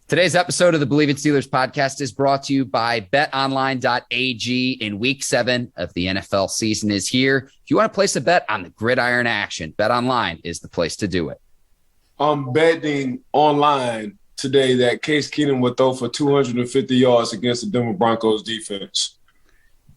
Today's episode of the Bleav Steelers podcast is brought to you by betonline.ag. In week 7 of the NFL season is here. If you want to place a bet on the gridiron action, BetOnline is the place to do it. I'm betting online today that Case Keenum will throw for 250 yards against the Denver Broncos defense.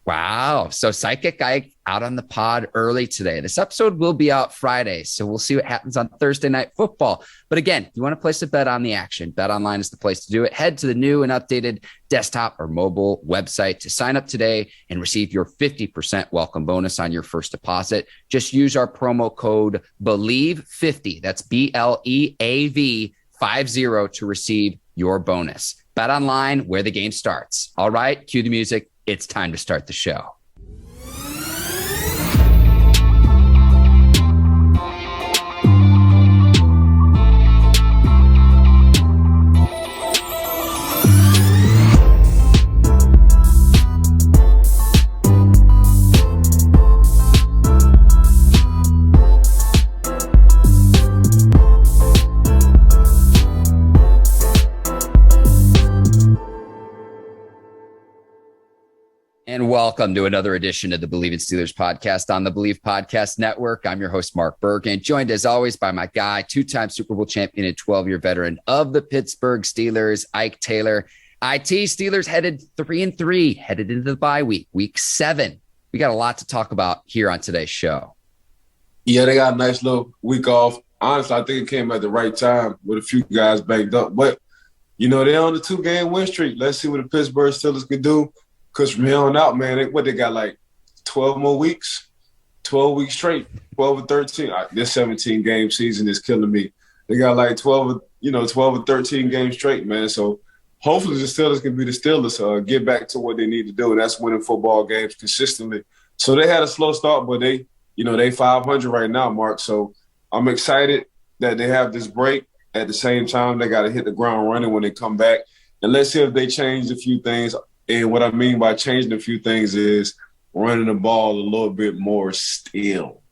Wow. So Psychic Ike out on the pod early today. This episode will be out Friday, so we'll see what happens on Thursday Night Football. But again, if you want to place a bet on the action, BetOnline is the place to do it. Head to the new and updated desktop or mobile website to sign up today and receive your 50% welcome bonus on your first deposit. Just use our promo code BLEAV50. That's BLEAV50 to receive your bonus. BetOnline, where the game starts. All right, cue the music. It's time to start the show. And welcome to another edition of the Bleav Steelers podcast on the Bleav Podcast Network. I'm your host, Mark Bergin, joined as always by my guy, two-time Super Bowl champion and 12-year veteran of the Pittsburgh Steelers, Ike Taylor. IT Steelers headed 3-3, headed into the bye week 7. We got a lot to talk about here on today's show. Yeah, they got a nice little week off. Honestly, I think it came at the right time with a few guys banked up. But, you know, they're on the 2-game win streak. Let's see what the Pittsburgh Steelers can do. Because from here on out, man, they got like 12 more weeks, 12 weeks straight, 12 or 13. This 17-game season is killing me. They got like 12 or 13 games straight, man. So hopefully the Steelers can be the Steelers, get back to what they need to do, and that's winning football games consistently. So they had a slow start, but they 500 right now, Mark. So I'm excited that they have this break. At the same time, they got to hit the ground running when they come back. And let's see if they change a few things. And what I mean by changing a few things is running the ball a little bit more still.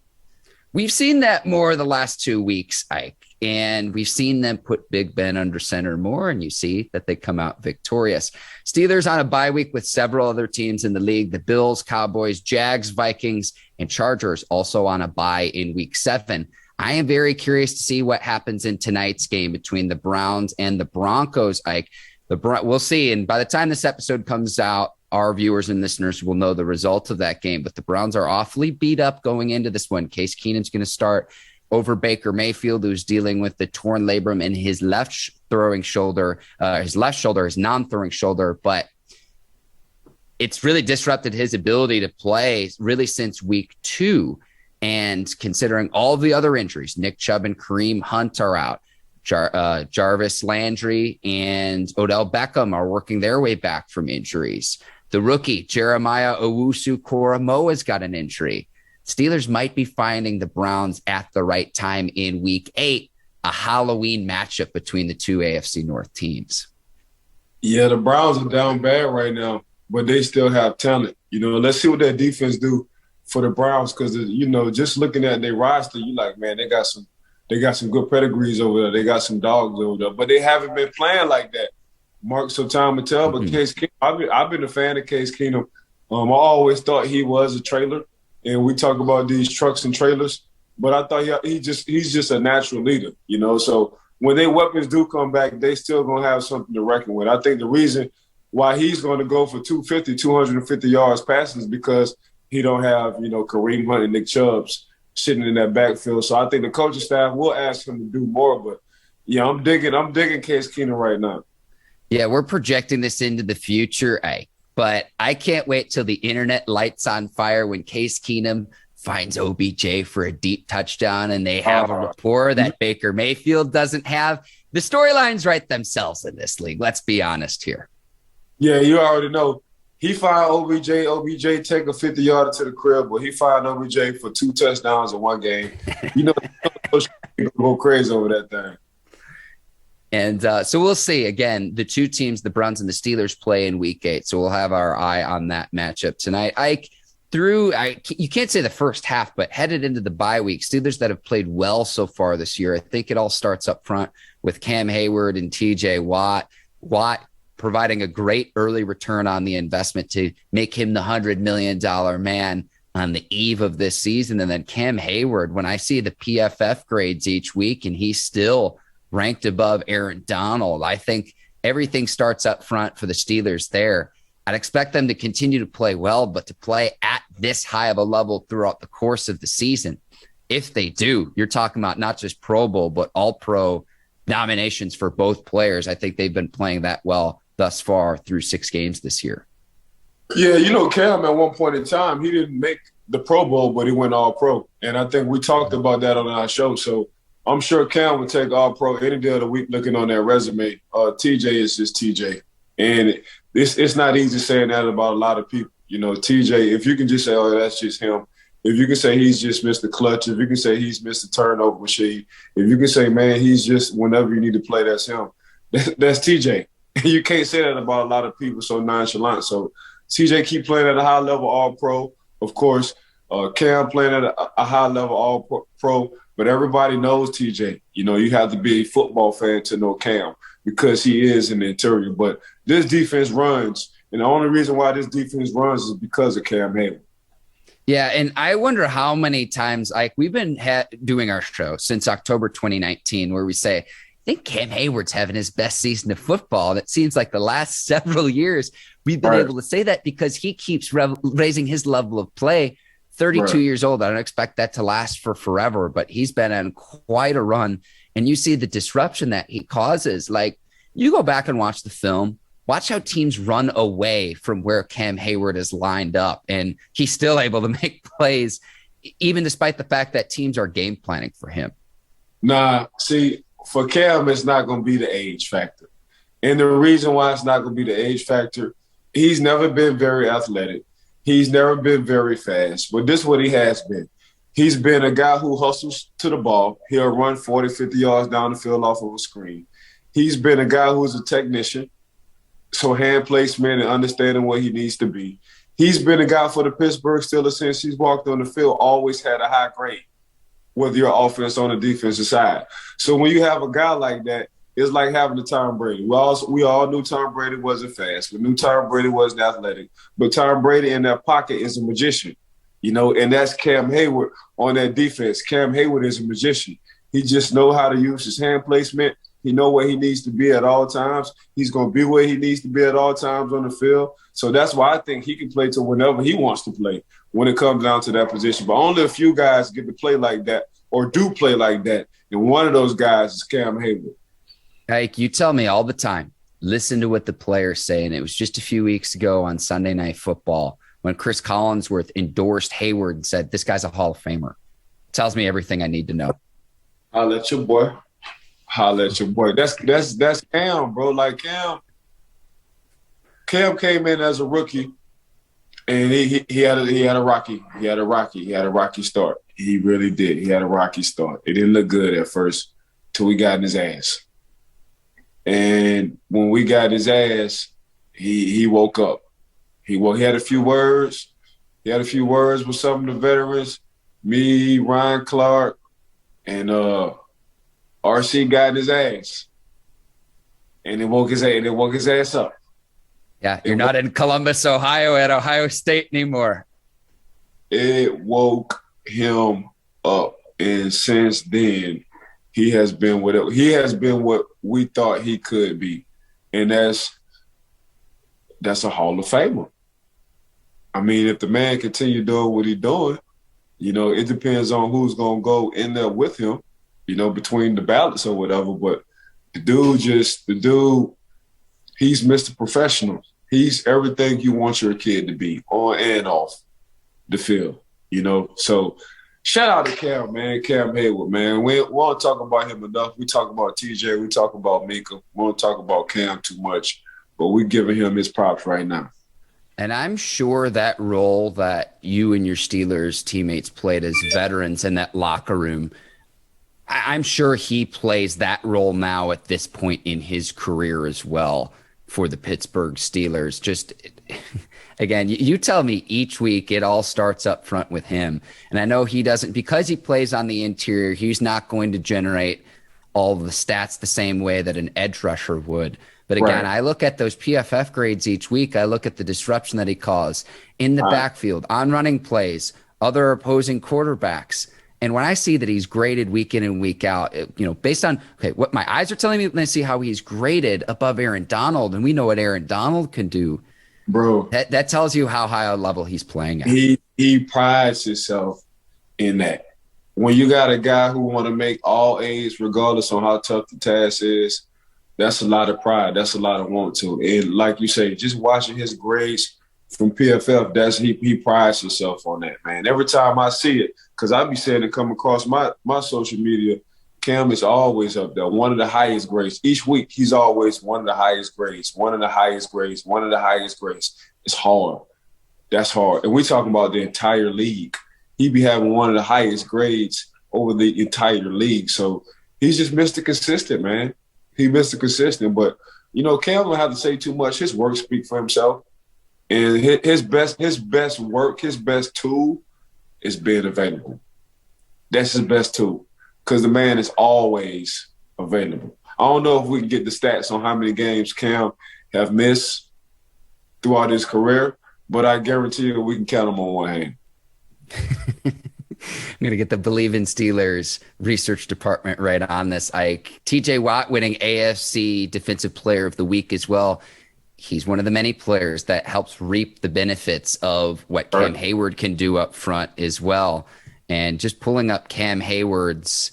We've seen that more the last 2 weeks, Ike, and we've seen them put Big Ben under center more, and you see that they come out victorious. Steelers on a bye week with several other teams in the league, the Bills, Cowboys, Jags, Vikings, and Chargers also on a bye in week 7. I am very curious to see what happens in tonight's game between the Browns and the Broncos, Ike. We'll see. And by the time this episode comes out, our viewers and listeners will know the result of that game. But the Browns are awfully beat up going into this one. Case Keenum's going to start over Baker Mayfield, who's dealing with the torn labrum in his left throwing shoulder, his non-throwing shoulder. But it's really disrupted his ability to play really since week 2. And considering all the other injuries, Nick Chubb and Kareem Hunt are out. Jarvis Landry and Odell Beckham are working their way back from injuries. The rookie, Jeremiah Owusu-Koramoah's got an injury. Steelers might be finding the Browns at the right time in week 8, a Halloween matchup between the two AFC North teams. Yeah, the Browns are down bad right now, but they still have talent. Let's see what that defense do for the Browns because, just looking at their roster, you're like, man, they got some good pedigrees over there. They got some dogs over there. But they haven't been playing like that. Mark, so time will tell. But Case Keenum, I've been a fan of Case Keenum. I always thought he was a trailer. And we talk about these trucks and trailers. But I thought he's just a natural leader, So when their weapons do come back, they still going to have something to reckon with. I think the reason why he's going to go for 250 yards passing is because he don't have, Kareem Hunt and Nick Chubb's sitting in that backfield. So I think the coaching staff will ask him to do more. But, yeah, I'm digging Case Keenum right now. Yeah, we're projecting this into the future, Ike. But I can't wait till the internet lights on fire when Case Keenum finds OBJ for a deep touchdown and they have a rapport that Baker Mayfield doesn't have. The storylines write themselves in this league. Let's be honest here. Yeah, you already know. He fired OBJ take a 50-yarder to the crib, but he fired OBJ for 2 touchdowns in one game. Go crazy over that thing. And so we'll see. Again, the two teams, the Browns and the Steelers, play in week 8. So we'll have our eye on that matchup tonight. Ike, you can't say the first half, but headed into the bye week, Steelers that have played well so far this year. I think it all starts up front with Cam Hayward and TJ Watt. Watt providing a great early return on the investment to make him the $100 million man on the eve of this season. And then Cam Hayward, when I see the PFF grades each week and he's still ranked above Aaron Donald, I think everything starts up front for the Steelers there. I'd expect them to continue to play well, but to play at this high of a level throughout the course of the season. If they do, you're talking about not just Pro Bowl, but All-Pro nominations for both players. I think they've been playing that well thus far through 6 games this year. Yeah, Cam, at one point in time, he didn't make the Pro Bowl, but he went All-Pro. And I think we talked about that on our show. So I'm sure Cam would take All-Pro any day of the week looking on that resume. TJ is just TJ. And it's not easy saying that about a lot of people. TJ, if you can just say, oh, that's just him. If you can say he's just Mr. Clutch, if you can say he's Mr. Turnover Machine, if you can say, man, he's just whenever you need to play, that's him. That's TJ. You can't say that about a lot of people so nonchalant. So TJ keep playing at a high level All-Pro. Of course, Cam playing at a high level All-Pro. But everybody knows TJ. You have to be a football fan to know Cam because he is in the interior. But this defense runs, and the only reason why this defense runs is because of Cam Hayward. Yeah, and I wonder how many times we've been doing our show since October 2019 where we say, I think Cam Hayward's having his best season of football. And it seems like the last several years we've been able to say that because he keeps raising his level of play. 32 years old. I don't expect that to last for forever, but he's been on quite a run. And you see the disruption that he causes. Like, you go back and watch the film, watch how teams run away from where Cam Hayward is lined up, and he's still able to make plays, even despite the fact that teams are game planning for him. Nah, see, for Cam, it's not going to be the age factor. And the reason why it's not going to be the age factor, he's never been very athletic. He's never been very fast, but this is what he has been. He's been a guy who hustles to the ball. He'll run 40, 50 yards down the field off of a screen. He's been a guy who's a technician, so hand placement and understanding what he needs to be. He's been a guy for the Pittsburgh Steelers since he's walked on the field, always had a high grade, whether you're offense on the defensive side. So when you have a guy like that, it's like having a Tom Brady. We all knew Tom Brady wasn't fast. We knew Tom Brady wasn't athletic. But Tom Brady in that pocket is a magician, and that's Cam Hayward on that defense. Cam Hayward is a magician. He just knows how to use his hand placement. He knows where he needs to be at all times. He's going to be where he needs to be at all times on the field. So that's why I think he can play to whenever he wants to play when it comes down to that position. But only a few guys get to play like that or do play like that. And one of those guys is Cam Hayward. Ike, you tell me all the time, listen to what the players say. And it was just a few weeks ago on Sunday Night Football when Chris Collinsworth endorsed Hayward and said, this guy's a Hall of Famer. Tells me everything I need to know. Holla at your boy. Holla at your boy. That's Cam, bro. Like Cam came in as a rookie and he had a rocky start. He really did. He had a rocky start. It didn't look good at first till we got in his ass. And when we got his ass, he woke up. He had a few words. He had a few words with some of the veterans, me, Ryan Clark, and RC got in his ass. And it woke his ass up. Yeah, you're not in Columbus, Ohio at Ohio State anymore. It woke him up. And since then, he has been what we thought he could be. And that's a Hall of Famer. I mean, if the man continue doing what he's doing, it depends on who's going to go in there with him, between the ballots or whatever. But the dude, he's Mr. Professional. He's everything you want your kid to be on and off the field, So shout out to Cam, man. Cam Hayward, man. We won't talk about him enough. We talk about TJ. We talk about Mika. We won't talk about Cam too much, but we're giving him his props right now. And I'm sure that role that you and your Steelers teammates played as veterans in that locker room, I'm sure he plays that role now at this point in his career as well for the Pittsburgh Steelers. Just again, you tell me each week it all starts up front with him. And I know he doesn't, because he plays on the interior, he's not going to generate all the stats the same way that an edge rusher would. But again, I look at those PFF grades each week. I look at the disruption that he caused in the backfield, on running plays, other opposing quarterbacks. And when I see that he's graded week in and week out, based on what my eyes are telling me when I see how he's graded above Aaron Donald, and we know what Aaron Donald can do, bro. That tells you how high a level he's playing at. He prides himself in that. When you got a guy who want to make all A's regardless on how tough the task is, that's a lot of pride. That's a lot of want to. And like you say, just watching his grades from PFF, he prides himself on that, man. Every time I see it, because I be saying it come across my social media, Cam is always up there, one of the highest grades. Each week, he's always one of the highest grades, one of the highest grades, one of the highest grades. It's hard. That's hard. And we talking about the entire league. He be having one of the highest grades over the entire league. So he's just Mr. Consistent, man. He Mr. Consistent. But, Cam don't have to say too much. His work speaks for himself. And his best work, his best tool is being available. That's his best tool because the man is always available. I don't know if we can get the stats on how many games Cam have missed throughout his career, but I guarantee you we can count them on one hand. I'm going to get the Bleav in Steelers research department right on this, Ike. TJ Watt winning AFC Defensive Player of the Week as well. He's one of the many players that helps reap the benefits of what Cam Hayward can do up front as well. And just pulling up Cam Hayward's,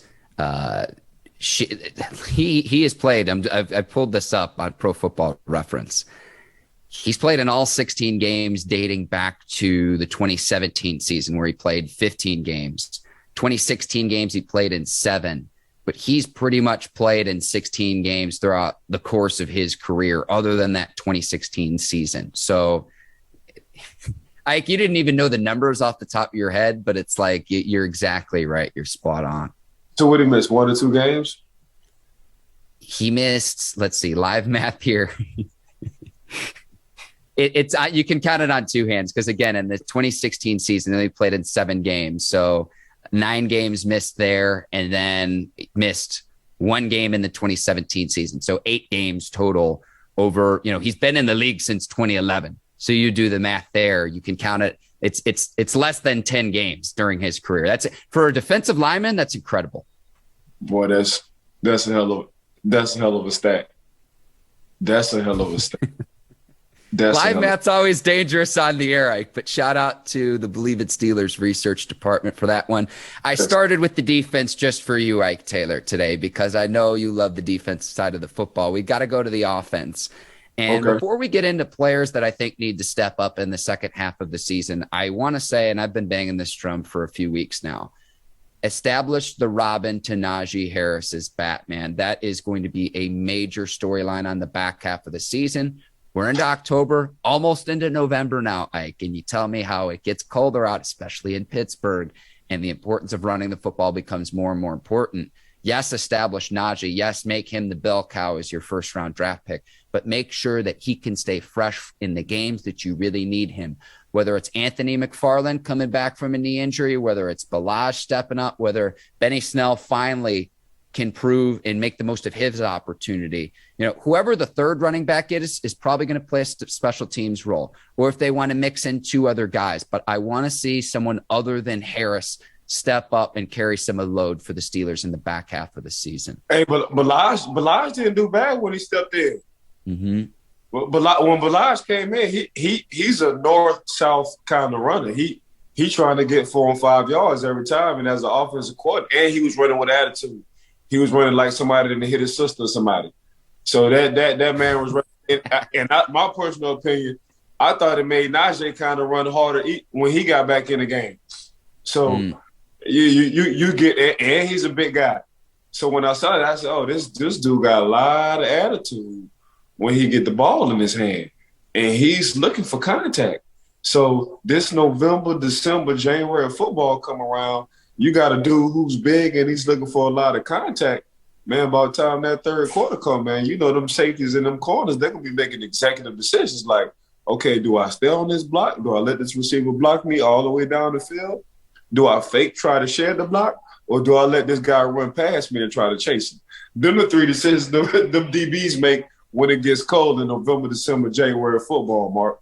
he has played. I've pulled this up on Pro Football Reference. He's played in all 16 games dating back to the 2017 season where he played 15 games. 2016 games he played in 7. But he's pretty much played in 16 games throughout the course of his career other than that 2016 season. So, Ike, you didn't even know the numbers off the top of your head, but it's like you're exactly right. You're spot on. So what did he miss, 1 or 2 games? He missed, let's see, live math here. It's you can count it on 2 hands because, again, in the 2016 season, he played in 7 games. So 9 games missed there and then missed 1 game in the 2017 season. So 8 games total over, he's been in the league since 2011. So you do the math there. You can count it. It's less than 10 games during his career. That's for a defensive lineman. That's incredible. Boy, that's a hell of a stat. That's a hell of a stat. Live math's always dangerous on the air, Ike, but shout out to the Bleav in Steelers research department for that one. I started with the defense just for you, Ike Taylor, today because I know you love the defense side of the football. We got to go to the offense. And before we get into players that I think need to step up in the second half of the season, I want to say, and I've been banging this drum for a few weeks now, establish the Robin to Najee Harris's Batman. That is going to be a major storyline on the back half of the season. We're into October, almost into November now, Ike, and you tell me how it gets colder out, especially in Pittsburgh, and the importance of running the football becomes more and more important. Yes, establish Najee. Yes, make him the bell cow as your first-round draft pick, but make sure that he can stay fresh in the games that you really need him, whether it's Anthony McFarland coming back from a knee injury, whether it's Bleav stepping up, whether Benny Snell finally can prove and make the most of his opportunity. Whoever the third running back is probably going to play a special teams role, or if they want to mix in 2 other guys. But I want to see someone other than Harris step up and carry some of the load for the Steelers in the back half of the season. Hey, but Bleav didn't do bad when he stepped in. Mm-hmm. When Bleav came in, he's a north-south kind of runner. He trying to get 4 and 5 yards every time, and as an offensive coordinator, and he was running with attitude. He was running like somebody didn't hit his sister or somebody. So that man was running. And my personal opinion, I thought it made Najee kind of run harder when he got back in the game. So you get – and he's a big guy. So when I saw that, I said, oh, this dude got a lot of attitude when he get the ball in his hand. And he's looking for contact. So this November, December, January football come around, you got a dude who's big and he's looking for a lot of contact. Man, by the time that third quarter come, man, them safeties in them corners, they're going to be making executive decisions like, okay, do I stay on this block? Do I let this receiver block me all the way down the field? Do I fake try to share the block? Or do I let this guy run past me and try to chase him? Them the 3 decisions them DBs make when it gets cold in November, December, January football, Mark.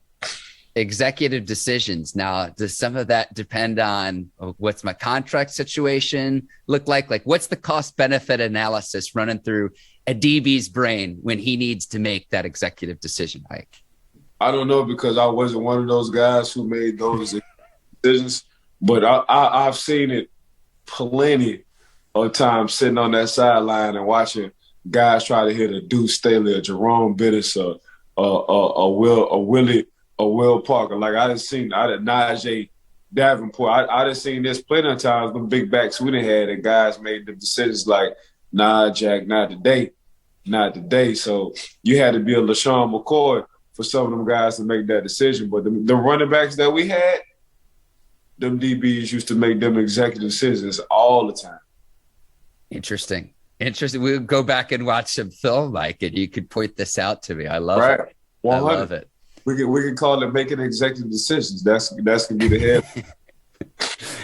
Executive decisions. Now, does some of that depend on what's my contract situation look like? Like, what's the cost benefit analysis running through a DB's brain when he needs to make that executive decision, Mike? I don't know, because I wasn't one of those guys who made those decisions, but I've seen it plenty of times sitting on that sideline and watching guys try to hit a Deuce Staley, a Jerome Bettis, a Will Parker. Like, I done Najee Davenport. I done seen this plenty of times, them big backs we done had, and guys made the decisions like, nah, Jack, not today. So you had to be a LaShawn McCoy for some of them guys to make that decision. But the running backs that we had, them DBs used to make them executive decisions all the time. Interesting. We'll go back and watch some film, Mike, and you could point this out to me. I love it. 100. I love it. We can call it making executive decisions. That's gonna be the head.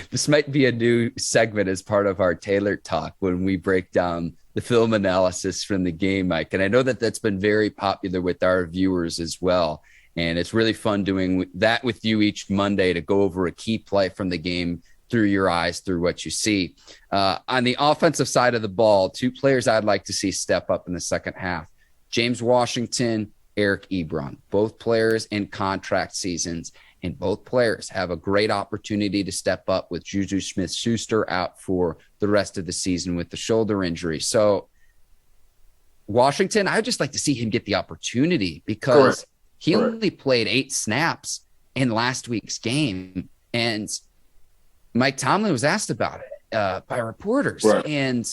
This might be a new segment as part of our Taylor Talk when we break down the film analysis from the game, Mike. And I know that that's been very popular with our viewers as well. And it's really fun doing that with you each Monday to go over a key play from the game through your eyes, through what you see. On the offensive side of the ball, two players I'd like to see step up in the second half: James Washington, Eric Ebron, both players in contract seasons, and both players have a great opportunity to step up with Juju Smith-Schuster out for the rest of the season with the shoulder injury. So Washington, I'd just like to see him get the opportunity, because he only played 8 snaps in last week's game. And Mike Tomlin was asked about it by reporters. And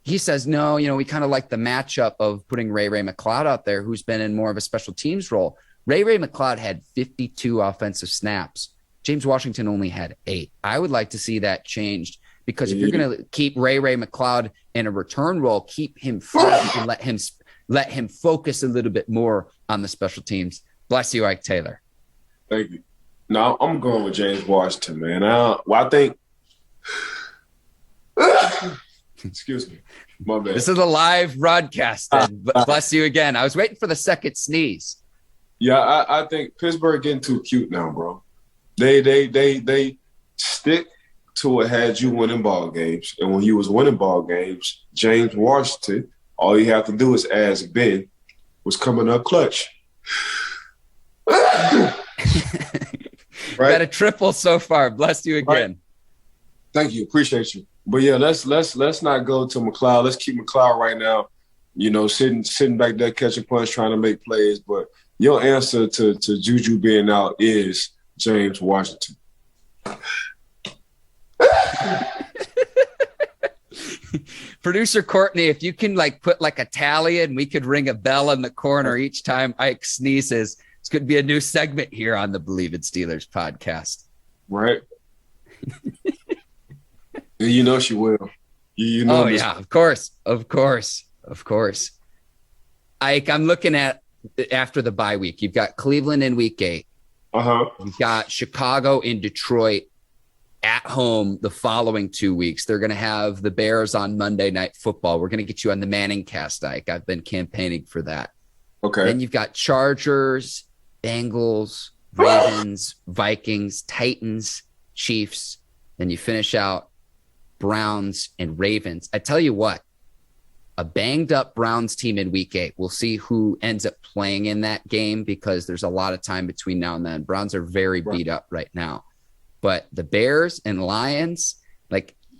he says, no, we kind of like the matchup of putting Ray McCloud out there, who's been in more of a special teams role. Ray McCloud had 52 offensive snaps. James Washington only had 8. I would like to see that changed, because if you're going to keep Ray McCloud in a return role, keep him fresh and let him focus a little bit more on the special teams. Bless you, Ike Taylor. Thank you. No, I'm going with James Washington, man. I think excuse me. My bad. This is a live broadcast. Bless you again. I was waiting for the second sneeze. Yeah, I think Pittsburgh getting too cute now, bro. They stick to what had you winning ball games. And when you was winning ball games, James Washington, all you have to do is ask Ben, was coming up clutch. Got a triple so far. Bless you again. Right. Thank you. Appreciate you. But yeah, let's not go to McLeod. Let's keep McLeod right now, sitting back there catching punch, trying to make plays. But your answer to Juju being out is James Washington. Producer Courtney, if you can put a tally and we could ring a bell in the corner each time Ike sneezes, it's going to be a new segment here on the Bleav It Steelers podcast. Right. You know she will. Yeah, of course. Ike, I'm looking at after the bye week. You've got Cleveland in week 8. You've got Chicago and Detroit at home the following 2 weeks. They're going to have the Bears on Monday Night Football. We're going to get you on the Manning cast, Ike. I've been campaigning for that. Okay. Then you've got Chargers, Bengals, Ravens, Vikings, Titans, Chiefs. Then you finish out Browns and Ravens. I tell you what, a banged up Browns team in week 8. We'll see who ends up playing in that game, because there's a lot of time between now and then. Browns are very beat up right now. But the Bears and Lions,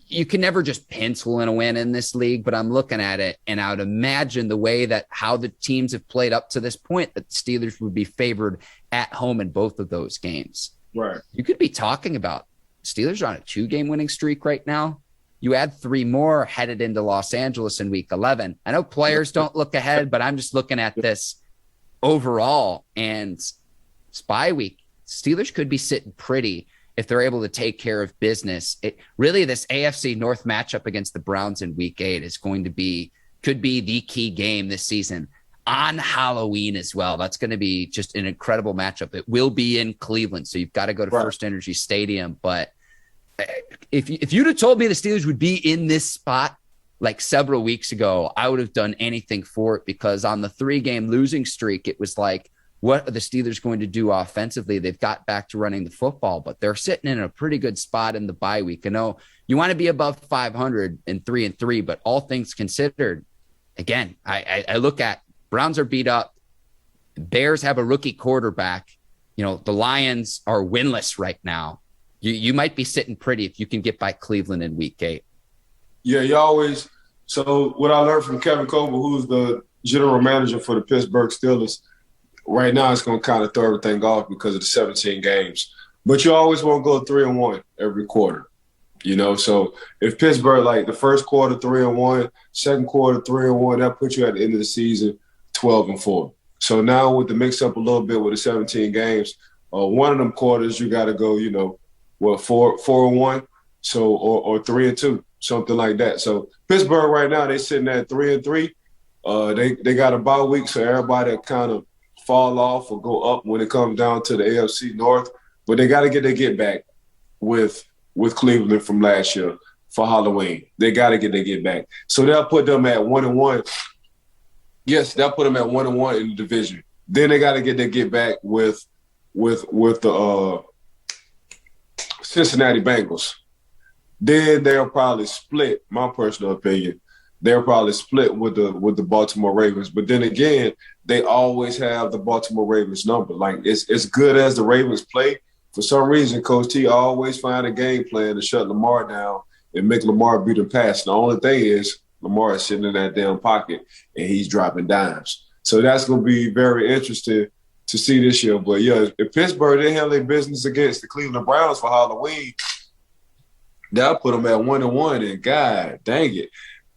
you can never just pencil in a win in this league, but I'm looking at it, and I would imagine the way that how the teams have played up to this point, that the Steelers would be favored at home in both of those games. Right. You could be talking about Steelers are on a 2-game winning streak right now. You add 3 more headed into Los Angeles in week 11. I know players don't look ahead, but I'm just looking at this overall. And bye week, Steelers could be sitting pretty if they're able to take care of business. This AFC North matchup against the Browns in week 8 could be the key game this season on Halloween as well. That's going to be just an incredible matchup. It will be in Cleveland, so you've got to go to First Energy Stadium. But if you'd have told me the Steelers would be in this spot like several weeks ago, I would have done anything for it, because on the 3-game losing streak, it was like, what are the Steelers going to do offensively? They've got back to running the football, but they're sitting in a pretty good spot in the bye week. I know you want to be above 500 and 3-3, but all things considered, again, I look at Browns are beat up. Bears have a rookie quarterback. The Lions are winless right now. You might be sitting pretty if you can get by Cleveland in week 8. Yeah, you always – so what I learned from Kevin Colbert, who's the general manager for the Pittsburgh Steelers, right now it's going to kind of throw everything off because of the 17 games. But you always want to go 3-1 every quarter. So if Pittsburgh, like the first quarter 3-1, second quarter 3-1, that puts you at the end of the season 12-4. So now with the mix up a little bit with the 17 games, one of them quarters you got to go, 4-1, so or 3-2, something like that. So Pittsburgh right now, they sitting at 3-3. They got a bye week, so everybody kind of fall off or go up when it comes down to the AFC North. But they got to get their get back with Cleveland from last year for Halloween. They got to get their get back. So they'll put them at 1-1. Yes, they'll put them at 1-1 in the division. Then they got to get their get back with the Cincinnati Bengals. Then they'll probably split, my personal opinion, they'll probably split with the Baltimore Ravens. But then again, they always have the Baltimore Ravens number. Like, as good as the Ravens play, for some reason, Coach T always find a game plan to shut Lamar down and make Lamar beat him pass. The only thing is Lamar is sitting in that damn pocket and he's dropping dimes. So that's going to be very interesting to see this year. But, yeah, if Pittsburgh didn't have their business against the Cleveland Browns for Halloween, that'll put them at 1-1. And, God dang it,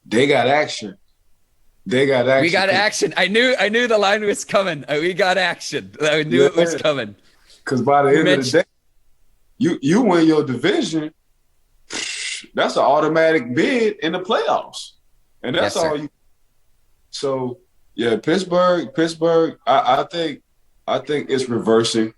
they got action. We got action. I knew the line was coming. We got action. I knew it was coming. Because by the end of the day, you win your division, that's an automatic bid in the playoffs. And that's all you. So, yeah, Pittsburgh, I think it's reversing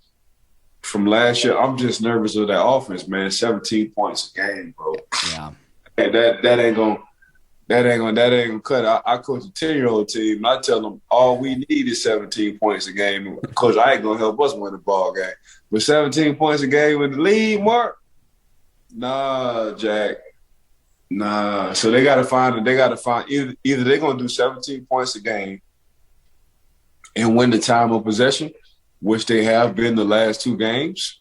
from last year. I'm just nervous of that offense, man. 17 points a game, bro. Yeah. And that ain't gonna cut. I coach a 10-year-old team, and I tell them all we need is 17 points a game. Coach, I ain't gonna help us win the ball game. But 17 points a game in the lead, Mark? Nah, Jack. Nah. So they gotta find either they're gonna do 17 points a game and win the time of possession, which they have been the last 2 games,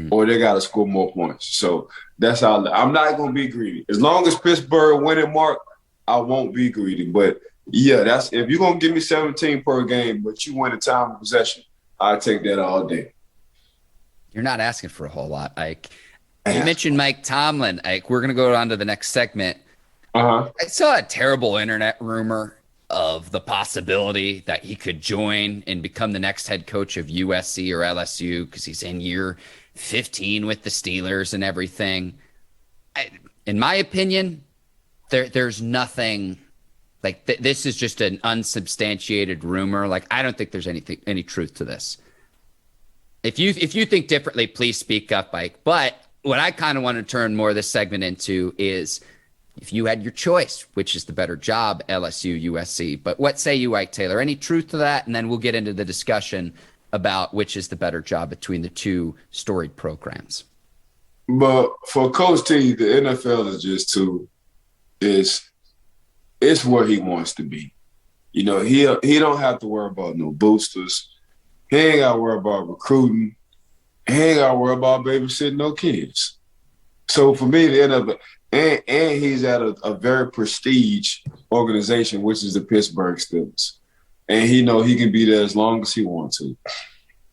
or they gotta score more points. So that's how I'm not gonna be greedy. As long as Pittsburgh winning, Mark, I won't be greedy. But yeah, that's if you're gonna give me 17 per game, but you win the time of possession, I take that all day. You're not asking for a whole lot, Ike. You mentioned Mike Tomlin, Ike. We're gonna go on to the next segment. I saw a terrible internet rumor of the possibility that he could join and become the next head coach of USC or LSU because he's in year 15 with the Steelers and everything. In my opinion, there's nothing like this is just an unsubstantiated rumor. Like, I don't think there's any truth to this. If you think differently, please speak up, Ike. But what I kind of want to turn more of this segment into is if you had your choice, which is the better job, LSU, USC. But what say you, Ike Taylor? Any truth to that? And then we'll get into the discussion about which is the better job between the two storied programs. But for Coach T, the NFL is just it's where he wants to be. He don't have to worry about no boosters. He ain't got to worry about recruiting. He ain't got to worry about babysitting no kids. So for me, the NFL, and he's at a very prestige organization, which is the Pittsburgh Steelers. And he can be there as long as he wants to.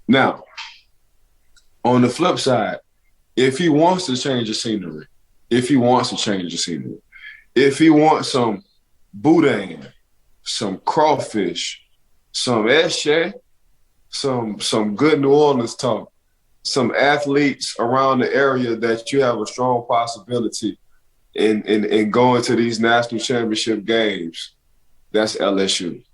Now, on the flip side, if he wants to change the scenery, if he wants some boudin, some crawfish, some esche, some good New Orleans talk, some athletes around the area that you have a strong possibility in going to these national championship games, that's LSU.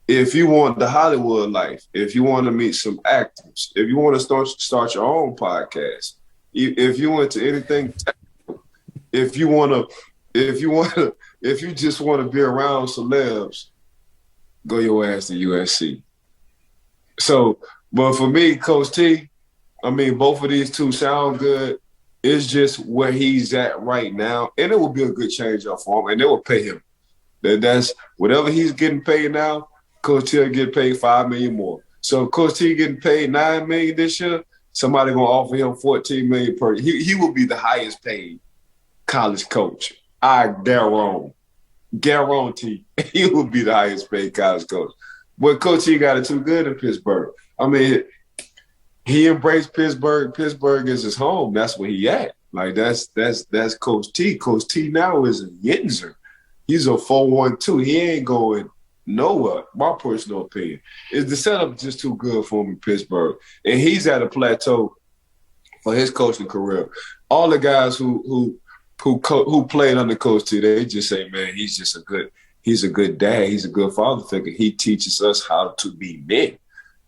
If you want the Hollywood life, if you want to meet some actors, if you want to start your own podcast, if you want to anything technical, if you want to if you just want to be around celebs, go your ass to USC. So, but for me, Coach T, I mean, both of these two sound good. It's just where he's at right now, and it will be a good change up for him, and they will pay him. That's whatever he's getting paid now. Coach T will get paid $5 million more. So if Coach T getting paid $9 million this year, somebody gonna offer him $14 million per year. He will be the highest paid college coach. I guarantee he will be the highest paid college coach. But Coach T got it too good in Pittsburgh. I mean, he embraced Pittsburgh. Pittsburgh is his home. That's where he at. Like that's Coach T. Coach T now is a Yinzer. He's a 4-1-2. He ain't going nowhere. My personal opinion is the setup just too good for him in Pittsburgh, and he's at a plateau for his coaching career. All the guys who played under Coach T, they just say, man, he's a good dad. He's a good father figure. He teaches us how to be men.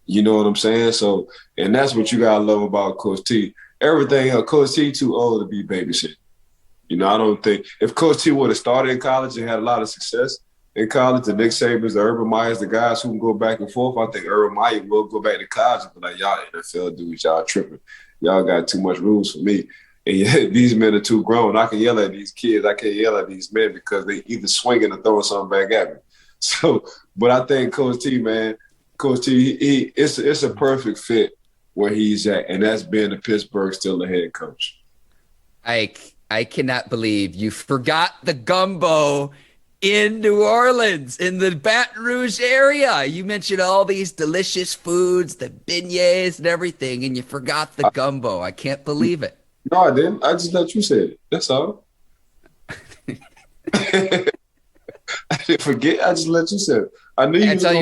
You know what I'm saying? So, and that's what you gotta love about Coach T. Everything else, Coach T too old to be babysitting. You know, I don't think if Coach T would have started in college and had a lot of success in college, the Nick Sabans, the Urban Meyers, the guys who can go back and forth, I think Urban Meyer will go back to college and be like, y'all NFL dudes, y'all tripping. Y'all got too much rules for me. And yet, these men are too grown. I can yell at these kids. I can't yell at these men because they either swinging or throwing something back at me. So, but I think Coach T, man, Coach T, it's a perfect fit where he's at, and that's being the Pittsburgh Steelers head coach. I cannot believe you forgot the gumbo in New Orleans, in the Baton Rouge area. You mentioned all these delicious foods, the beignets and everything, and you forgot the gumbo. I can't believe it. No, I didn't. I just let you say it. That's all. I didn't forget. I just let you say it. I knew you. I tell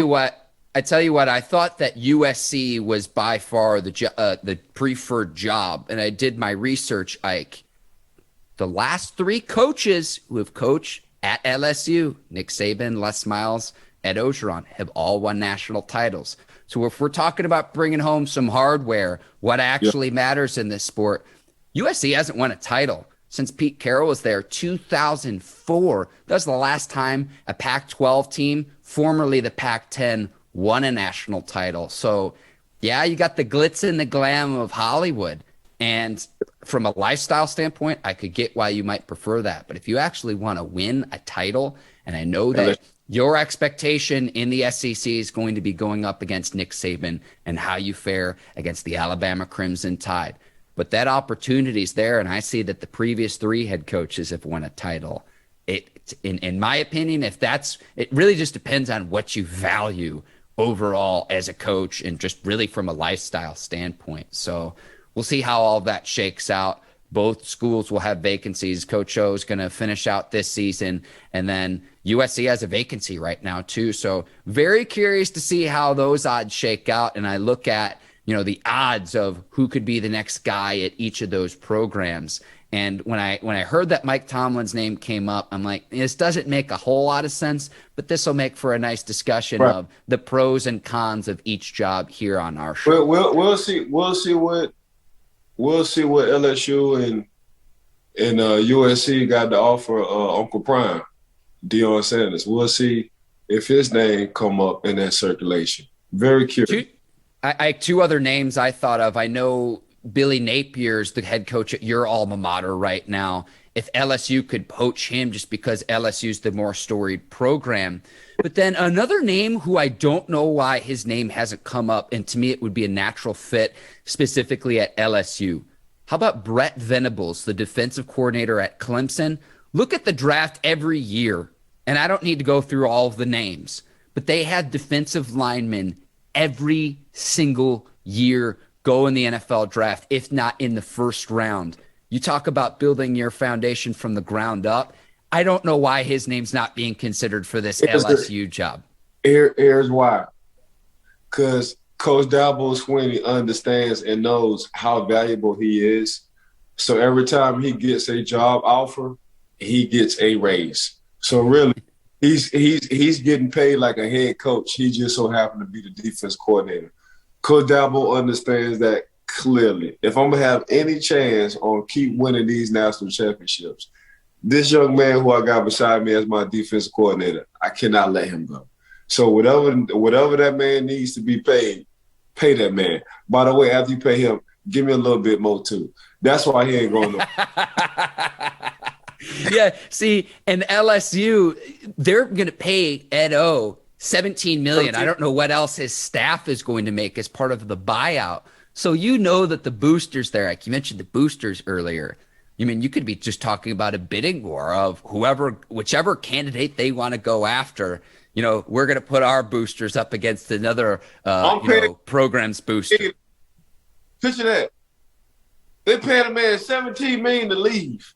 you what. I thought that USC was by far the preferred job, and I did my research, Ike. The last three coaches who have coached at LSU, Nick Saban, Les Miles, Ed Orgeron, have all won national titles. So if we're talking about bringing home some hardware, what actually matters in this sport, USC hasn't won a title since Pete Carroll was there, 2004. That was the last time a Pac-12 team, formerly the Pac-10, won a national title. So, yeah, you got the glitz and the glam of Hollywood. And from a lifestyle standpoint, I could get why you might prefer that. But if you actually want to win a title, and I know that your expectation in the SEC is going to be going up against Nick Saban and how you fare against the Alabama Crimson Tide. But that opportunity is there, and I see that the previous three head coaches have won a title. In my opinion, it really just depends on what you value overall as a coach and just really from a lifestyle standpoint. So we'll see how all that shakes out. Both schools will have vacancies. Coach O is going to finish out this season, and then USC has a vacancy right now too. So very curious to see how those odds shake out. And I look at, the odds of who could be the next guy at each of those programs. And when I heard that Mike Tomlin's name came up, I'm like, this doesn't make a whole lot of sense, but this will make for a nice discussion of the pros and cons of each job here on our show. We'll see what LSU and USC got to offer Uncle Prime, Deion Sanders. We'll see if his name come up in that circulation. Very curious. Two other names I thought of. I know Billy Napier's the head coach at your alma mater right now. If LSU could poach him just because LSU's the more storied program. But then another name who I don't know why his name hasn't come up, and to me it would be a natural fit specifically at LSU. How about Brett Venables, the defensive coordinator at Clemson? Look at the draft every year, and I don't need to go through all of the names, but they had defensive linemen every single year go in the NFL draft, if not in the first round. You talk about building your foundation from the ground up. I don't know why his name's not being considered for this LSU job. Here's why. Because Coach Dabo Swinney understands and knows how valuable he is. So every time he gets a job offer, he gets a raise. So really, he's getting paid like a head coach. He just so happened to be the defense coordinator. Coach Dabo understands that clearly. If I'm going to have any chance on keep winning these national championships, this young man who I got beside me as my defensive coordinator, I cannot let him go. So whatever that man needs to be paid, pay that man. By the way, after you pay him, give me a little bit more too. That's why he ain't going to. Yeah, see, and LSU, they're going to pay Ed O $17 million. I don't know what else his staff is going to make as part of the buyout. So you know that the boosters there, like you mentioned the boosters earlier. I mean, you could be just talking about a bidding war of whichever candidate they want to go after. You know, we're going to put our boosters up against another program's booster. Picture that. They paying a man $17 million to leave.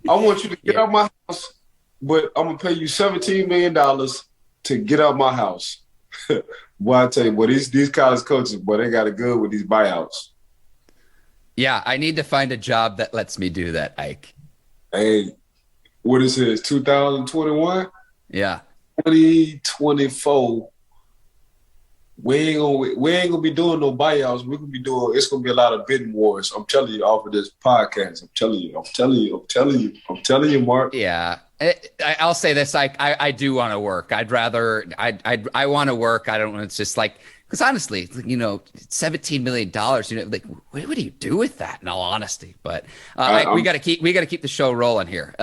I want you to get out my house, but I'm gonna pay you $17 million to get out my house. Boy, I tell you, boy, these college coaches, boy, they got it good with these buyouts. Yeah, I need to find a job that lets me do that, Ike. Hey, what is it? 2021? Yeah. 2024. We ain't gonna be doing no buyouts. It's gonna be a lot of bidding wars. I'm telling you off of this podcast. I'm telling you, Mark. Yeah. I'll say this, I do want to work. I want to work. I don't. It's just like, because honestly, $17 million. Like, what do you do with that? In all honesty, but we got to keep the show rolling here.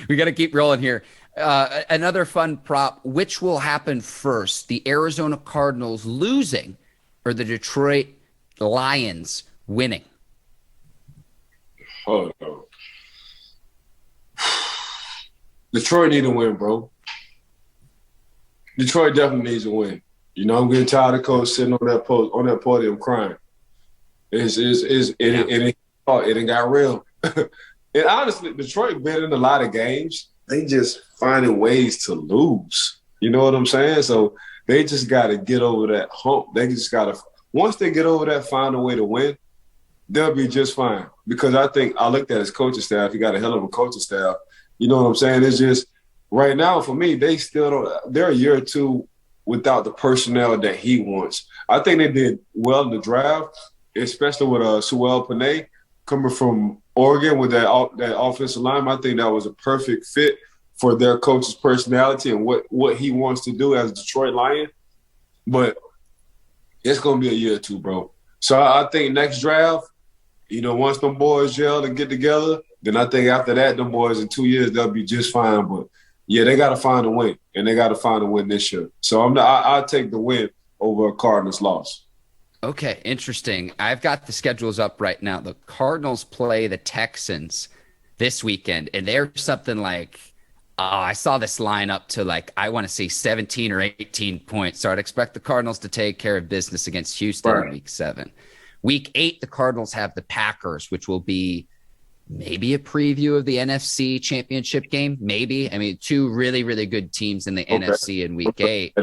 We got to keep rolling here. Another fun prop: which will happen first, the Arizona Cardinals losing or the Detroit Lions winning? Oh no. Detroit need to win, bro. Detroit definitely needs to win. I'm getting tired of coach sitting on that podium crying. It ain't got real. And honestly, Detroit been in a lot of games. They just finding ways to lose. You know what I'm saying? So they just got to get over that hump. They just got to, once they get over that, find a way to win, they'll be just fine. Because I looked at his coaching staff. He got a hell of a coaching staff. You know what I'm saying? It's just right now for me, they still don't. They're a year or two without the personnel that he wants. I think they did well in the draft, especially with Sewell Panay coming from Oregon with that offensive line. I think that was a perfect fit for their coach's personality and what he wants to do as a Detroit Lion. But it's going to be a year or two, bro. So I think next draft, once them boys gel and get together, then I think after that, them boys in 2 years, they'll be just fine. But, yeah, they got to find a win, and they got to find a win this year. So I'll take the win over a Cardinals loss. Okay, interesting. I've got the schedules up right now. The Cardinals play the Texans this weekend, and they're something like, I saw this line up to I want to see 17 or 18 points. So I'd expect the Cardinals to take care of business against Houston in Week 7. Week 8, the Cardinals have the Packers, which will be maybe a preview of the NFC Championship game. Maybe. I mean, two really, really good teams in the NFC in Week 8.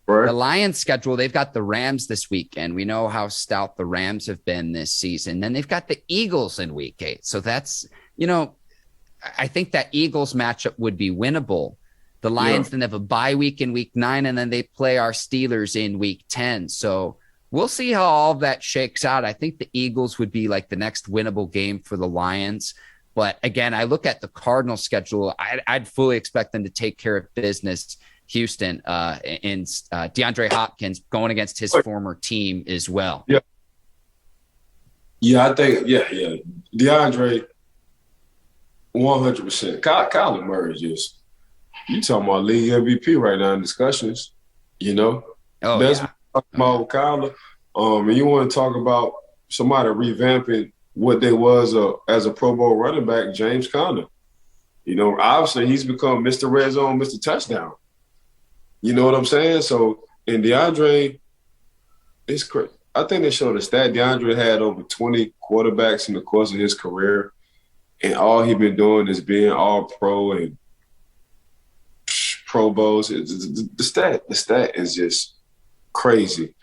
Right. The Lions schedule, they've got the Rams this weekend. We know how stout the Rams have been this season. Then they've got the Eagles in Week 8. So that's, I think that Eagles matchup would be winnable. The Lions then have a bye week in Week 9, and then they play our Steelers in Week 10. So we'll see how all of that shakes out. I think the Eagles would be the next winnable game for the Lions. But again, I look at the Cardinals schedule. I'd fully expect them to take care of business. Houston and DeAndre Hopkins going against his former team as well. Yeah. Yeah, I think, DeAndre, 100%. Kyler Murray just, you talking about league MVP right now in discussions, Oh, That's yeah. what I'm talking about Kyler. And you want to talk about somebody revamping what they was as a Pro Bowl running back, James Conner. Obviously he's become Mr. Red Zone, Mr. Touchdown. You know what I'm saying? So, and DeAndre, it's crazy. I think they showed a stat. DeAndre had over 20 quarterbacks in the course of his career, and all he been doing is being all pro and Pro Bowls. The stat is just crazy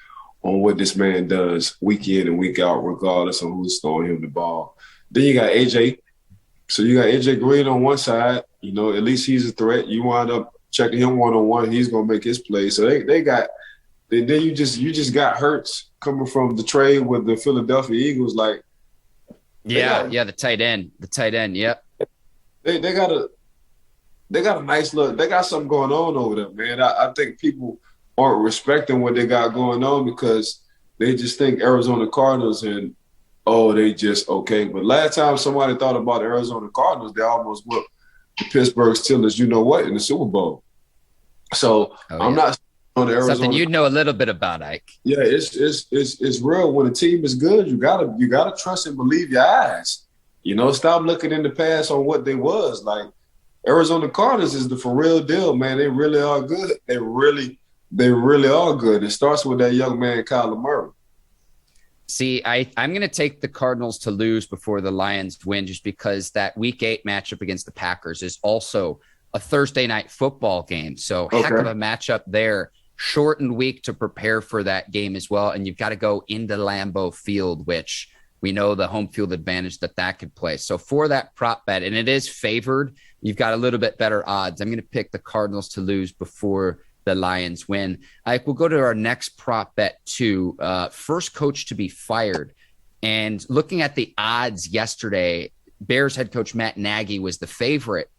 on what this man does week in and week out, regardless of who's throwing him the ball. Then you got AJ. So you got AJ Green on one side. At least he's a threat. You wind up checking him one-on-one, he's gonna make his play. So they got. Then you just got Hurts coming from the trade with the Philadelphia Eagles. Yeah, the tight end. Yep. They got a nice look. They got something going on over there, man. I think people aren't respecting what they got going on because they just think Arizona Cardinals and they just okay. But last time somebody thought about the Arizona Cardinals, they almost whooped the Pittsburgh Steelers. You know what in the Super Bowl? So I'm not on the Arizona. Something you'd know a little bit about, Ike. Yeah, it's real. When a team is good, you gotta trust and believe your eyes. Stop looking in the past on what they was like. Arizona Cardinals is the for real deal, man. They really are good. They really are good. It starts with that young man, Kyler Murray. See, I'm going to take the Cardinals to lose before the Lions win just because that Week 8 matchup against the Packers is also a Thursday night football game. So heck of a matchup there. Shortened week to prepare for that game as well. And you've got to go into Lambeau Field, which we know the home field advantage that could play. So for that prop bet, and it is favored, you've got a little bit better odds. I'm going to pick the Cardinals to lose before the Lions win. We'll go to our next prop bet too. First coach to be fired. And looking at the odds yesterday, Bears head coach Matt Nagy was the favorite.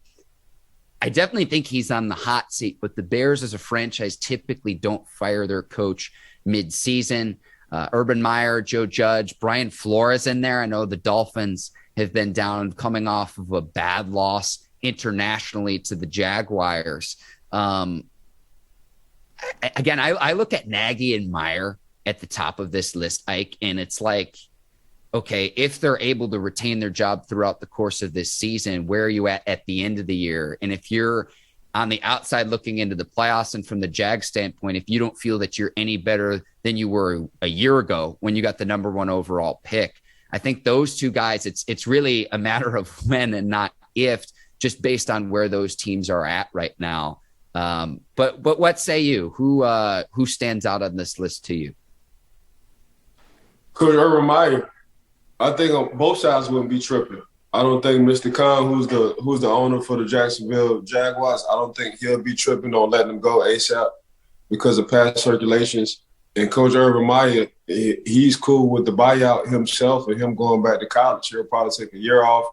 I definitely think he's on the hot seat, but the Bears as a franchise typically don't fire their coach mid-season. Urban Meyer, Joe Judge, Brian Flores in there. I know the Dolphins have been down coming off of a bad loss internationally to the Jaguars. Again, I look at Nagy and Meyer at the top of this list, Ike, and it's like, okay, if they're able to retain their job throughout the course of this season, where are you at the end of the year? And if you're on the outside looking into the playoffs and from the Jag standpoint, if you don't feel that you're any better than you were a year ago when you got the number 1 overall pick, I think those two guys, it's really a matter of when and not if, just based on where those teams are at right now. But what say you? Who stands out on this list to you? Coach Urban Meyer. I think on both sides wouldn't be tripping. I don't think Mr. Khan, who's the owner for the Jacksonville Jaguars, I don't think he'll be tripping on letting them go ASAP because of past circulations. And Coach Urban Meyer, he's cool with the buyout himself and him going back to college. He'll probably take a year off,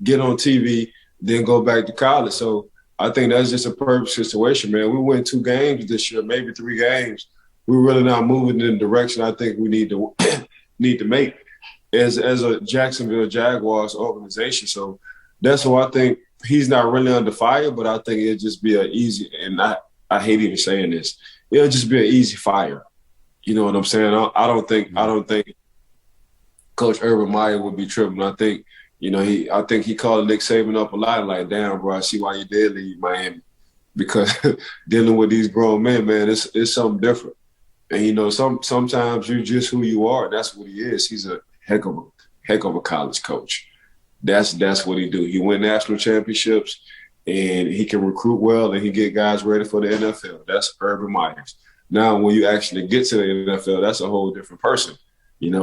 get on TV, then go back to college. So I think that's just a perfect situation, man. We win 2 games this year, maybe 3 games. We're really not moving in the direction I think we need to make as a Jacksonville Jaguars organization. So that's why I think he's not really under fire, but I think it'd just be an easy, and I hate even saying this, it'll just be an easy fire. You know what I'm saying? I don't think Coach Urban Meyer would be tripping. I think, I think he called Nick Saban up a lot and like, damn, bro, I see why you did leave Miami. Because dealing with these grown men, man, it's something different. And, sometimes you're just who you are. That's what he is. He's a heck of a college coach. That's what he do. He win national championships, and he can recruit well, and he get guys ready for the NFL. That's Urban Meyer. Now, when you actually get to the NFL, that's a whole different person,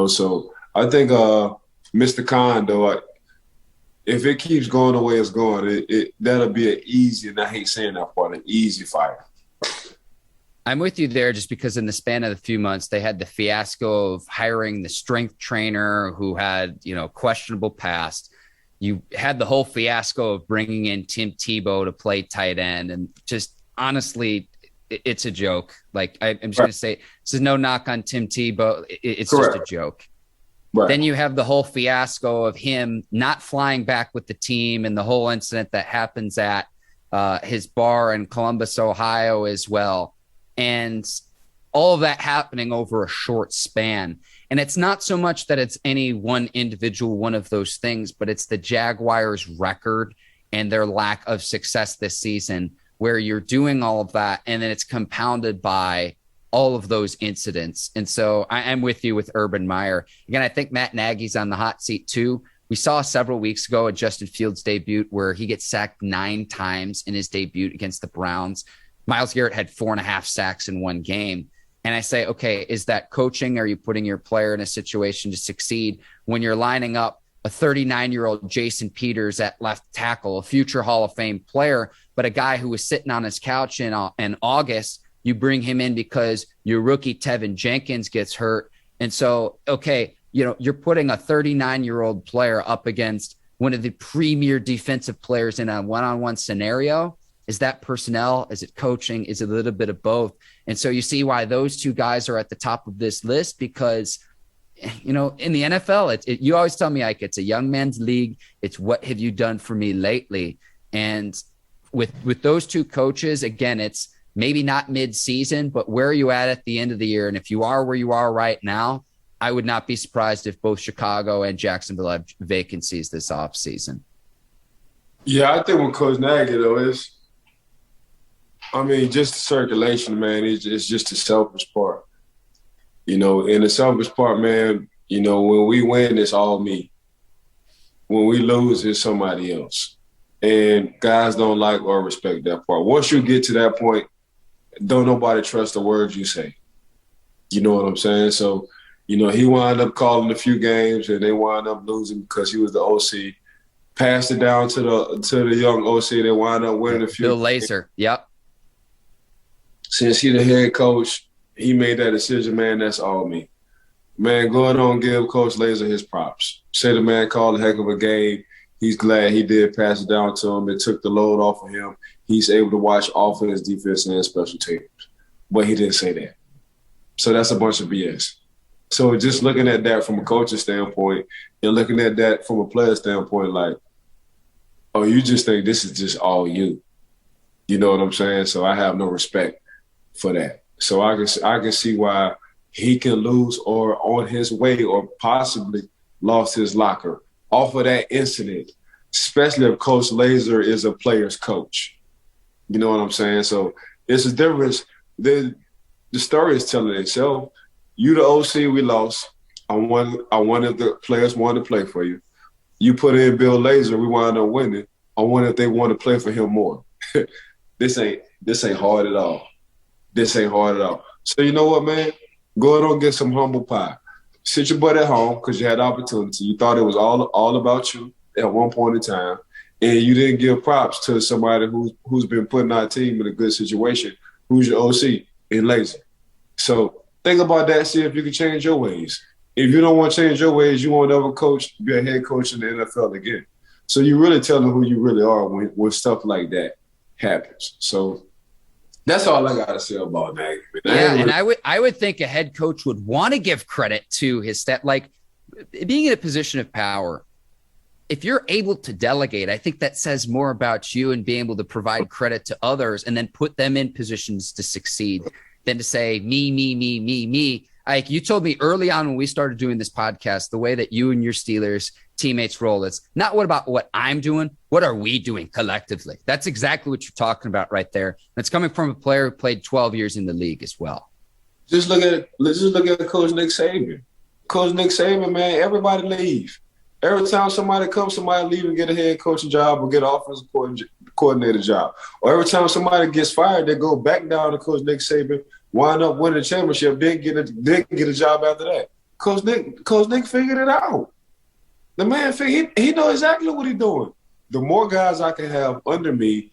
So I think Mr. Khan, though, if it keeps going the way it's going, that'll be an easy, and I hate saying that part, an easy fire. I'm with you there just because in the span of a few months, they had the fiasco of hiring the strength trainer who had, questionable past. You had the whole fiasco of bringing in Tim Tebow to play tight end. And just honestly, it's a joke. Like I'm just going to say, this is no knock on Tim Tebow. It's Correct. Just a joke. Right. Then you have the whole fiasco of him not flying back with the team and the whole incident that happens at his bar in Columbus, Ohio as well. And all of that happening over a short span. And it's not so much that it's any one individual, one of those things, but it's the Jaguars' record and their lack of success this season where you're doing all of that. And then it's compounded by all of those incidents. And so I'm with you with Urban Meyer. Again, I think Matt Nagy's on the hot seat too. We saw several weeks ago a Justin Fields debut where he gets sacked 9 times in his debut against the Browns. Myles Garrett had 4.5 sacks in one game. And I say, okay, is that coaching? Are you putting your player in a situation to succeed when you're lining up a 39-year-old Jason Peters at left tackle, a future Hall of Fame player, but a guy who was sitting on his couch in August, you bring him in because your rookie Tevin Jenkins gets hurt. And so, okay, you're putting a 39-year-old player up against one of the premier defensive players in a one-on-one scenario. Is that personnel? Is it coaching? Is it a little bit of both? And so you see why those two guys are at the top of this list, because in the NFL, you always tell me, like, it's a young man's league. It's what have you done for me lately? And with those two coaches, again, it's maybe not mid-season, but where are you at the end of the year? And if you are where you are right now, I would not be surprised if both Chicago and Jacksonville have vacancies this offseason. Yeah, I think with Coach Nagy, though, just the circulation, man, it's just the selfish part. In the selfish part, man, when we win, it's all me. When we lose, it's somebody else. And guys don't like or respect that part. Once you get to that point, don't nobody trust the words you say. You know what I'm saying? So, he wound up calling a few games and they wound up losing because he was the OC. Passed it down to the young OC. They wound up winning a few. Bill Lazor, yep. Since he the head coach, he made that decision, man, that's all me. Man, go ahead and give Coach Lazor his props. Say the man called a heck of a game. He's glad he did pass it down to him. It took the load off of him. He's able to watch offense, defense, and special teams. But he didn't say that. So that's a bunch of BS. So just looking at that from a coaching standpoint and looking at that from a player standpoint, like, oh, you just think this is just all you. You know what I'm saying? So I have no respect for that. So I can see why he can lose or on his way or possibly lost his locker off of that incident, especially if Coach Lazor is a player's coach. You know what I'm saying? So it's a difference. The story is telling itself. You the OC, we lost. I wanted the players wanted to play for you. You put in Bill Lazor, we wound up winning. I wonder if they want to play for him more. This ain't hard at all. This ain't hard at all. So you know what, man? Go ahead and get some humble pie. Sit your butt at home because you had the opportunity. You thought it was all about you at one point in time, and you didn't give props to somebody who's been putting our team in a good situation, who's your OC in Lazor. So think about that. See if you can change your ways. If you don't want to change your ways, you won't ever be a head coach in the NFL again. So you really tell them who you really are when stuff like that happens. So that's all I got to say about that. Yeah, and I would think a head coach would want to give credit to his staff. Like, being in a position of power, if you're able to delegate, I think that says more about you and being able to provide credit to others and then put them in positions to succeed than to say me. Like, you told me early on when we started doing this podcast, the way that you and your Steelers teammates roll, it's not what I'm doing. What are we doing collectively? That's exactly what you're talking about right there. That's coming from a player who played 12 years in the league as well. Let's just look at Coach Nick Saban. Coach Nick Saban, man, everybody leave. Every time somebody comes, somebody leave and get a head coaching job or get an offensive coordinator job. Or every time somebody gets fired, they go back down to Coach Nick Saban, wind up winning the championship, then get a job after that. Coach Nick figured it out. The man he knows exactly what he's doing. The more guys I can have under me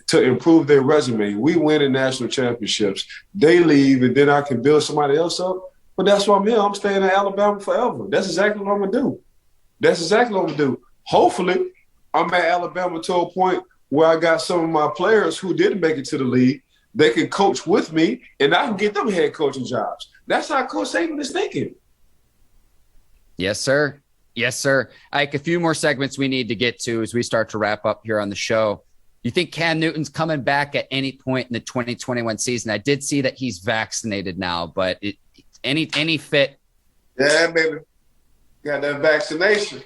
to improve their resume, we win in national championships. They leave, and then I can build somebody else up. But that's why I'm here. I'm staying in Alabama forever. That's exactly what I'm going to do. Hopefully, I'm at Alabama to a point where I got some of my players who didn't make it to the league. They can coach with me, and I can get them head coaching jobs. That's how Coach Saban is thinking. Yes, sir. Yes, sir. Ike, a few more segments we need to get to as we start to wrap up here on the show. You think Cam Newton's coming back at any point in the 2021 season? I did see that he's vaccinated now, but any fit? Yeah, baby. Got that vaccination.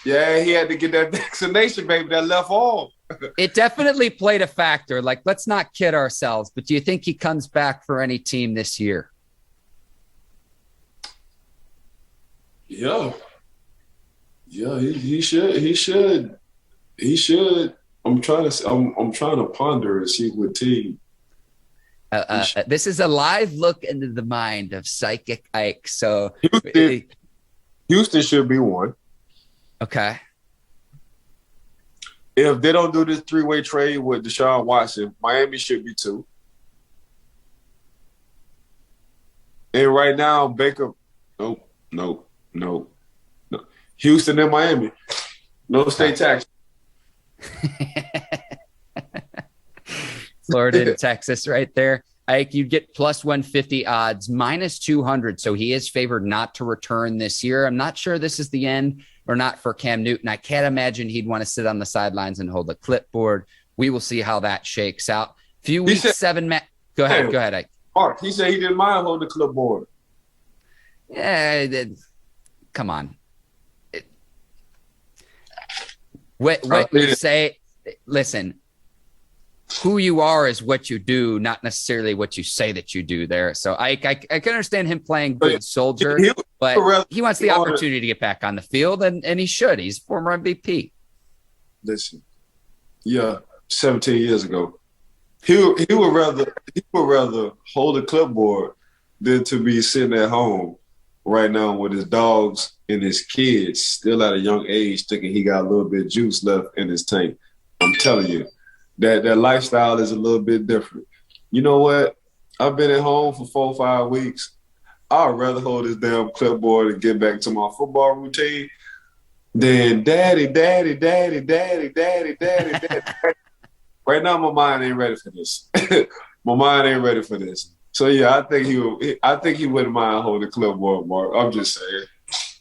Yeah, he had to get that vaccination, baby, that left arm. It definitely played a factor. Like, let's not kid ourselves, but do you think he comes back for any team this year? Yeah, he should. I'm trying to ponder and see what team. This is a live look into the mind of Psychic Ike. So Houston should be one. Okay. If they don't do this three-way trade with Deshaun Watson, Miami should be two. And right now, Baker, nope. No. Houston and Miami. No state tax. Florida and Texas right there. You'd get plus 150 odds, minus 200. So he is favored not to return this year. I'm not sure this is the end or not for Cam Newton. I can't imagine he'd want to sit on the sidelines and hold a clipboard. We will see how that shakes out. Few weeks, Go ahead, Ike. Mark, he said he didn't mind holding the clipboard. Yeah, come on. What you say, listen, who you are is what you do, not necessarily what you say that you do there. So I can understand him playing good soldier, but he wants the opportunity to get back on the field, and he should. He's former MVP. Listen, 17 years ago, he would rather hold a clipboard than to be sitting at home right now with his dogs and his kids still at a young age thinking he got a little bit of juice left in his tank. I'm telling you, that lifestyle is a little bit different. You know what? I've been at home for 4 or 5 weeks. I'd rather hold this damn clipboard and get back to my football routine than daddy. Right now, my mind ain't ready for this. My mind ain't ready for this. So yeah, I think he wouldn't mind holding the clipboard, Mark. I'm just saying.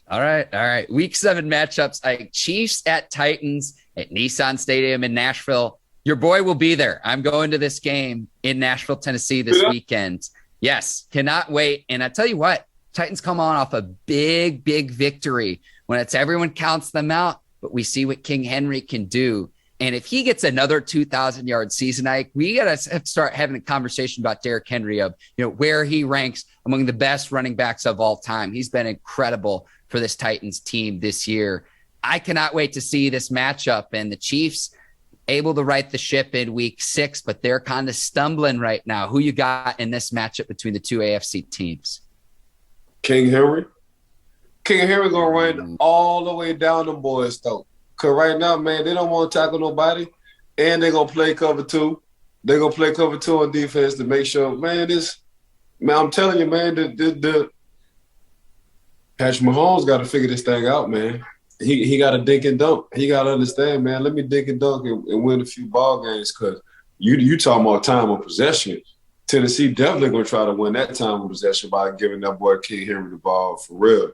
All right. Week 7 matchups. Chiefs at Titans at Nissan Stadium in Nashville. Your boy will be there. I'm going to this game in Nashville, Tennessee this weekend. Yes, cannot wait. And I tell you what, Titans come on off a big victory when it's everyone counts them out, but we see what King Henry can do. And if he gets another 2,000-yard season, we got to start having a conversation about Derrick Henry of, where he ranks among the best running backs of all time. He's been incredible for this Titans team this year. I cannot wait to see this matchup, and the Chiefs able to right the ship in week 6, but they're kind of stumbling right now. Who you got in this matchup between the two AFC teams? King Henry. King Henry going to run all the way down the boys' throat. Because right now, man, they don't want to tackle nobody, and they're going to play cover 2. They're going to play cover 2 on defense to make sure, man, I'm telling you, man, the Patrick Mahomes got to figure this thing out, man. He got to dink and dunk. He got to understand, man, let me dink and dunk and win a few ball games, because you talking about time of possession. Tennessee definitely going to try to win that time of possession by giving that boy King Henry the ball for real.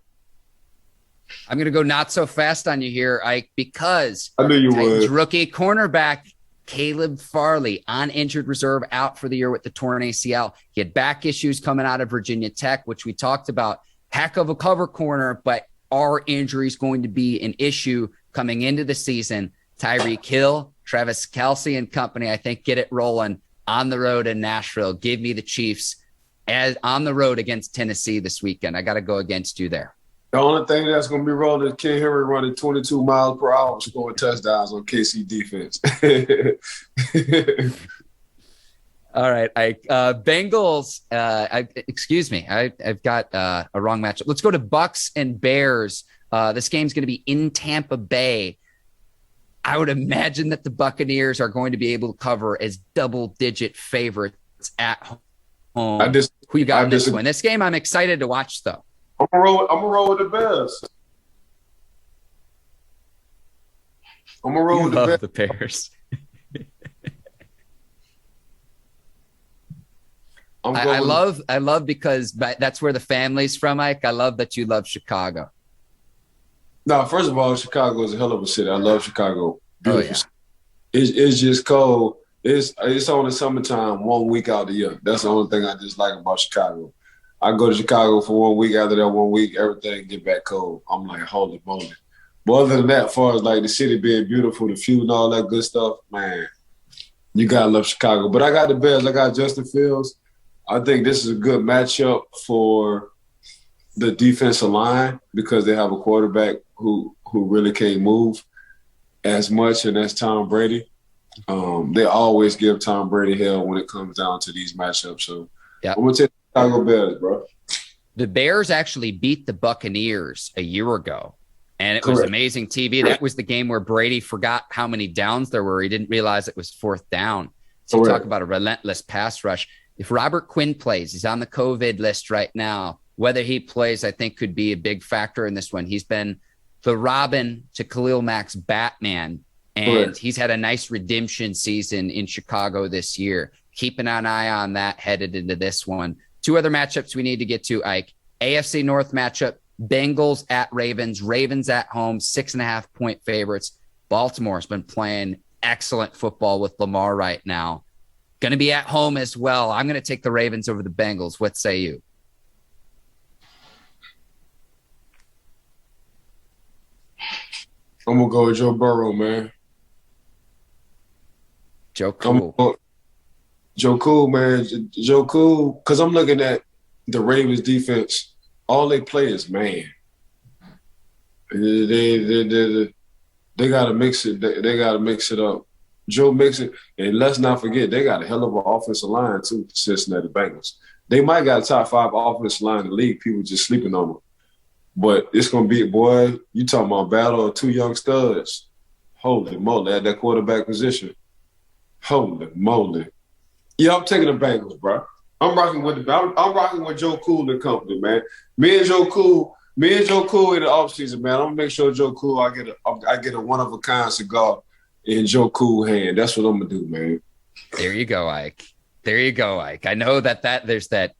I'm going to go not so fast on you here, Ike, because I knew you Titans would. Rookie cornerback Caleb Farley on injured reserve out for the year with the torn ACL. He had back issues coming out of Virginia Tech, which we talked about. Heck of a cover corner, but are injuries going to be an issue coming into the season? Tyreek Hill, Travis Kelce and company, I think, get it rolling on the road in Nashville. Give me the Chiefs as on the road against Tennessee this weekend. I got to go against you there. The only thing that's going to be rolling is King Henry running 22 miles per hour, scoring touchdowns on KC defense. All right. Bengals. I've got a wrong matchup. Let's go to Bucks and Bears. This game's going to be in Tampa Bay. I would imagine that the Buccaneers are going to be able to cover as double-digit favorites at home. Who you got in this one? This game I'm excited to watch, though. I'm gonna roll with the Bears. I'm gonna roll with the Bears. I love because that's where the family's from, Mike. I love that you love Chicago. No, first of all, Chicago is a hell of a city. I love Chicago. Beautiful. It's just cold. It's only summertime 1 week out of the year. That's the only thing I just like about Chicago. I go to Chicago for 1 week. After that 1 week, everything get back cold. I'm like, holy moly. But other than that, as far as like the city being beautiful, the food and all that good stuff, man, you got to love Chicago. But I got the Bears. I got Justin Fields. I think this is a good matchup for the defensive line because they have a quarterback who really can't move as much, and that's Tom Brady. They always give Tom Brady hell when it comes down to these matchups. So I'm going to take Chicago Bears, bro. The Bears actually beat the Buccaneers a year ago, and it was amazing TV. That was the game where Brady forgot how many downs there were. He didn't realize it was 4th down. So you talk about a relentless pass rush. If Robert Quinn plays, he's on the COVID list right now. whether he plays, I think, could be a big factor in this one. He's been the Robin to Khalil Mack's Batman, and he's had a nice redemption season in Chicago this year. Keeping an eye on that headed into this one. Two other matchups we need to get to, Ike. AFC North matchup, Bengals at Ravens. Ravens at home, 6.5-point favorites. Baltimore's been playing excellent football with Lamar right now. Going to be at home as well. I'm going to take the Ravens over the Bengals. What say you? I'm going to go with Joe Burrow, man. Joe Cool. Joe Cool, man. Joe Cool, because I'm looking at the Ravens defense. All they play is man. They got to mix it. They got to mix it up. Joe Mixon, and let's not forget, they got a hell of an offensive line, too, the Cincinnati Bengals. They might got a top 5 offensive line in the league. People just sleeping on them. But it's going to be, boy, you talking about a battle of 2 young studs. Holy moly, at that quarterback position. Holy moly. Yeah, I'm taking the Bengals, bro. I'm rocking with Joe Cool and company, man. Me and Joe Cool in the offseason, man. I'm gonna make sure Joe Cool, I get a one-of-a-kind cigar in Joe Cool hand. That's what I'm gonna do, man. There you go, Ike. I know that there's that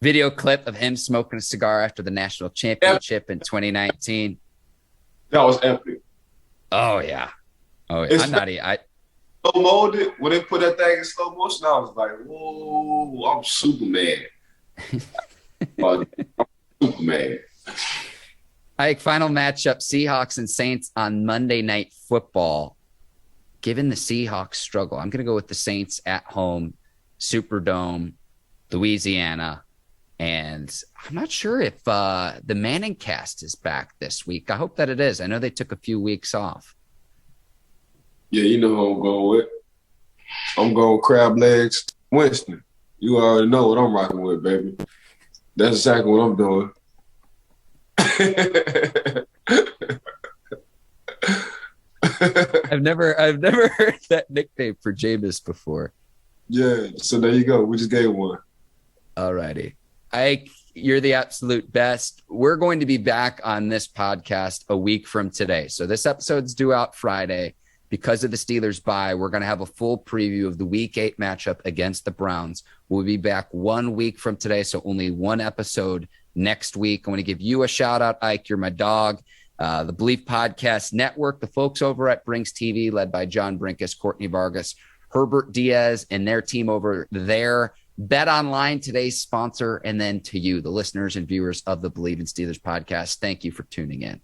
video clip of him smoking a cigar after the national championship in 2019. That was epic. Oh yeah. I'm not. Slow molded when they put that thing in slow motion. I was like, "Whoa, I'm Superman." I'm Superman. Ike, final matchup: Seahawks and Saints on Monday Night Football. Given the Seahawks struggle, I'm going to go with the Saints at home, Superdome, Louisiana. And I'm not sure if the Manning cast is back this week. I hope that it is. I know they took a few weeks off. Yeah, you know who I'm going with. I'm going crab legs Winston. You already know what I'm rocking with, baby. That's exactly what I'm doing. I've never heard that nickname for Jameis before. Yeah, so there you go. We just gave one. All righty. Ike, you're the absolute best. We're going to be back on this podcast a week from today. So this episode's due out Friday. Because of the Steelers bye, we're going to have a full preview of the Week 8 matchup against the Browns. We'll be back 1 week from today, so only one episode next week. I want to give you a shout-out, Ike. You're my dog. The Bleav Podcast Network, the folks over at Brinks TV, led by John Brinkus, Courtney Vargas, Herbert Diaz, and their team over there. Bet Online, today's sponsor, and then to you, the listeners and viewers of the Bleav in Steelers podcast. Thank you for tuning in.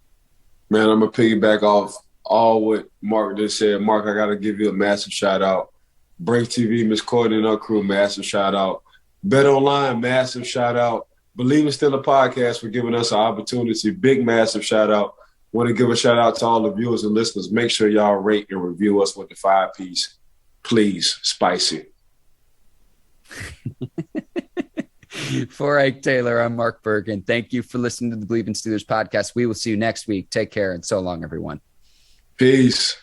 Man, I'm going to piggyback off all what Mark just said. Mark, I got to give you a massive shout out. Break TV, Miss Courtney and her crew, massive shout out. Bet Online, massive shout out. Bleav in Steelers podcast for giving us an opportunity. Big, massive shout out. Want to give a shout out to all the viewers and listeners. Make sure y'all rate and review us with the 5-piece. Please, spicy. For Ike Taylor, I'm Mark Bergin. Thank you for listening to the Bleav in Steelers podcast. We will see you next week. Take care and so long, everyone. Peace.